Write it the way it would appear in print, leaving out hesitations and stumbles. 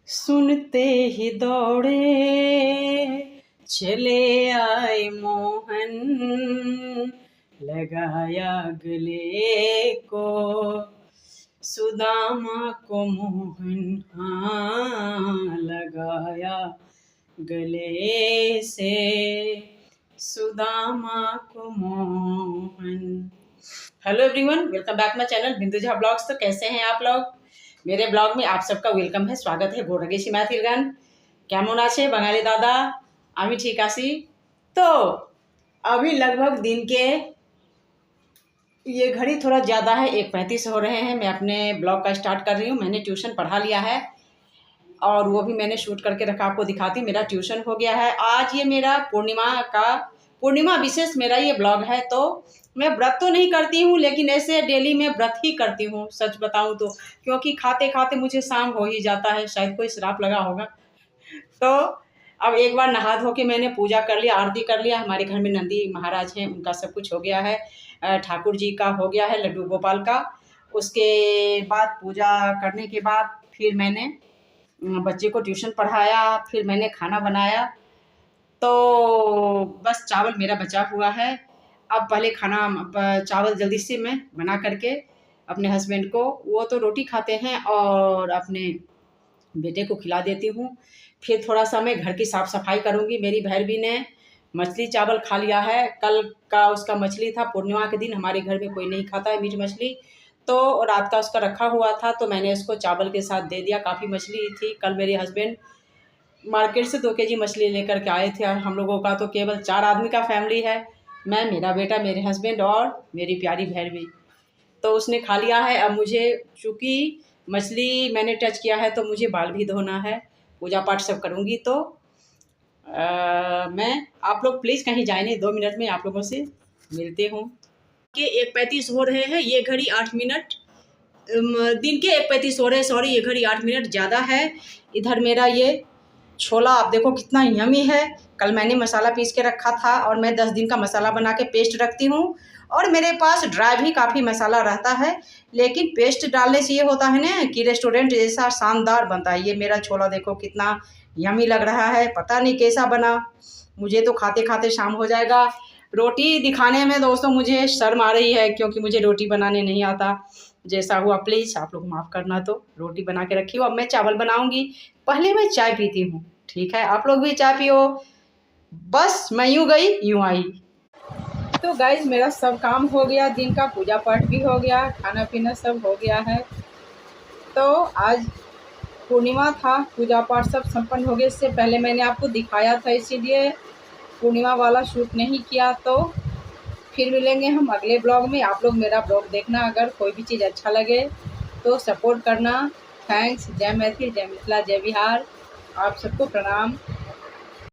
सुनते ही दौड़े चले आए मोहन, लगाया गले को सुदामा को मोहन, हाँ लगाया गले से सुदामा को Mohan. Hello everyone, welcome back my channel बिंदु झा ब्लॉग्स। तो कैसे हैं आप लोग? मेरे ब्लॉग में आप सबका वेलकम है, स्वागत है। गोड़ गेছি मैथिल गान কেমন আছে বাঙালি दादा? আমি ঠিক আছি। तो अभी लगभग दिन के ये घड़ी थोड़ा ज़्यादा है, 1:35 हो रहे हैं। मैं अपने ब्लॉग का स्टार्ट कर रही हूँ। मैंने ट्यूशन पढ़ा लिया है और वो भी मैंने शूट करके रखा, आपको दिखाती। मेरा ट्यूशन हो गया है। आज ये मेरा पूर्णिमा विशेष मेरा ये ब्लॉग है। तो मैं व्रत तो नहीं करती हूँ, लेकिन ऐसे डेली मैं व्रत ही करती हूँ, सच बताऊँ तो, क्योंकि खाते खाते मुझे शाम हो ही जाता है। शायद कोई श्राप लगा होगा। तो अब एक बार नहा धो के मैंने पूजा कर लिया, आरती कर लिया। हमारे घर में नंदी महाराज हैं, उनका सब कुछ हो गया है। ठाकुर जी का हो गया है, लड्डू गोपाल का। उसके बाद पूजा करने के बाद फिर मैंने बच्चे को ट्यूशन पढ़ाया, फिर मैंने खाना बनाया। तो बस चावल मेरा बचा हुआ है। अब पहले चावल जल्दी से मैं बना करके अपने हस्बैंड को, वो तो रोटी खाते हैं, और अपने बेटे को खिला देती हूँ। फिर थोड़ा सा मैं घर की साफ़ सफाई करूँगी। मेरी भैरवी ने मछली चावल खा लिया है। कल का उसका मछली था, पूर्णिमा के दिन हमारे घर में कोई नहीं खाता है मीट मछली, तो रात का उसका रखा हुआ था, तो मैंने उसको चावल के साथ दे दिया। काफ़ी मछली थी। कल मेरे हस्बैंड मार्केट से 2 केजी मछली लेकर के आए थे, और हम लोगों का तो केवल 4 आदमी का फैमिली है, मैं, मेरा बेटा, मेरे हस्बैंड और मेरी प्यारी भैरवी। तो उसने खा लिया है। अब मुझे, चूँकि मछली मैंने टच किया है, तो मुझे बाल भी धोना है, पूजा पाठ सब करूँगी। तो मैं, आप लोग प्लीज़ कहीं जाए नहीं, 2 मिनट में आप लोगों से मिलती हूँ। कि 1:35 हो रहे हैं, ये घड़ी 8 मिनट, दिन के 1:35 हो रहे हैं, सॉरी, ये घड़ी 8 मिनट ज़्यादा है। इधर मेरा ये छोला आप देखो कितना यमी है। कल मैंने मसाला पीस के रखा था, और मैं 10 दिन का मसाला बना के पेस्ट रखती हूँ, और मेरे पास ड्राई भी काफ़ी मसाला रहता है। लेकिन पेस्ट डालने से ये होता है ना कि रेस्टोरेंट जैसा शानदार बनता है। ये मेरा छोला देखो कितना यमी लग रहा है, पता नहीं कैसा बना। मुझे तो खाते खाते शाम हो जाएगा। रोटी दिखाने में दोस्तों मुझे शर्म आ रही है, क्योंकि मुझे रोटी बनाने नहीं आता। जैसा हुआ प्लीज़ आप लोग माफ़ करना। तो रोटी बना के रखी हो, अब मैं चावल बनाऊँगी। पहले मैं चाय पीती हूँ, ठीक है? आप लोग भी चाय पियो। बस मैं यूँ गई यूँ आई। तो गाइस, मेरा सब काम हो गया, दिन का पूजा पाठ भी हो गया, खाना पीना सब हो गया है। तो आज पूर्णिमा था, पूजा पाठ सब संपन्न हो गए। इससे पहले मैंने आपको दिखाया था, इसीलिए पूर्णिमा वाला शूट नहीं किया। तो फिर मिलेंगे हम अगले ब्लॉग में। आप लोग मेरा ब्लॉग देखना, अगर कोई भी चीज़ अच्छा लगे तो सपोर्ट करना। थैंक्स। जय मैथिल, जय मिथिला, जय बिहार। आप सबको प्रणाम।